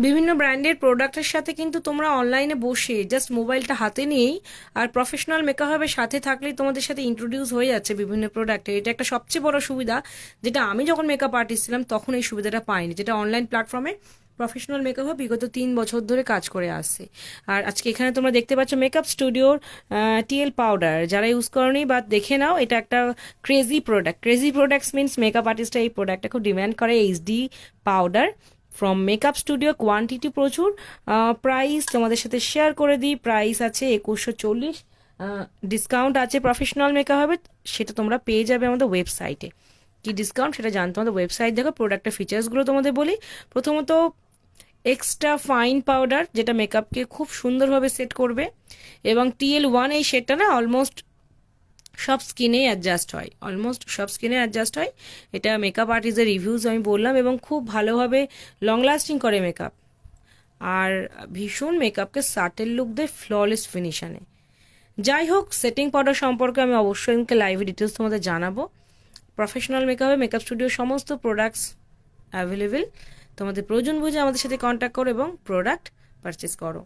বিভিন্ন ব্র্যান্ডের প্রোডাক্টের সাথে কিন্তু তোমরা অনলাইনে বসে জাস্ট মোবাইলটা হাতে নিয়েই আর প্রফেশনাল মেকআপের সাথে থাকলেই তোমাদের সাথে ইন্ট্রোডিউস হয়ে যাচ্ছে বিভিন্ন প্রোডাক্টে। এটা একটা সবচেয়ে বড় সুবিধা, যেটা আমি যখন মেকআপ আর্টিস্ট ছিলাম তখন এই সুবিধাটা পাইনি, যেটা অনলাইন প্ল্যাটফর্মে প্রফেশনাল মেকআপ বিগত 3 বছর ধরে কাজ করে আসছে। আর আজকে এখানে তোমরা দেখতে পাচ্ছ মেকআপ স্টুডিওর টিএল পাউডার। যারা ইউজ করনি বা দেখে নাও, এটা একটা crazy product. Crazy products means makeup আর্টিস্টরা এই প্রোডাক্টটা খুব ডিমান্ড করে। HD powder from makeup studio, quantity প্রচুর। প্রাইস তোমাদের সাথে শেয়ার করে দিই, প্রাইস আছে 2140, ডিসকাউন্ট আছে প্রফেশনাল মেকআপ হবে, সেটা তোমরা পেয়ে যাবে আমাদের ওয়েবসাইটে। কি ডিসকাউন্ট সেটা জানতে আমাদের ওয়েবসাইট দেখো। প্রোডাক্টের ফিচার্সগুলো তোমাদের বলি। প্রথমত এক্সট্রা ফাইন পাউডার, যেটা মেকআপকে খুব সুন্দরভাবে সেট করবে, এবং TL1 এই শেডটা না অলমোস্ট সব স্কিনে অ্যাডজাস্ট হয়, অলমোস্ট সব স্কিনে অ্যাডজাস্ট হয়। এটা মেকআপ আর্টিস্টের রিভিউজ আমি বললাম, এবং খুব ভালোভাবে লং লাস্টিং করে মেকআপ, আর ভীষণ মেকআপকে সাটেল লুক দেয় ফ্ললেস ফিনিশনে। যাই হোক, সেটিং পাউডার সম্পর্কে আমি অবশ্যই লাইভ ডিটেলস তোমাদের জানাবো। প্রফেশনাল মেকআপে মেকআপ স্টুডিওর সমস্ত প্রোডাক্টস অ্যাভেলেবেল। তোমাদের প্রয়োজন বুঝে আমাদের সাথে কন্ট্যাক্ট করো এবং প্রোডাক্ট পারচেস করো।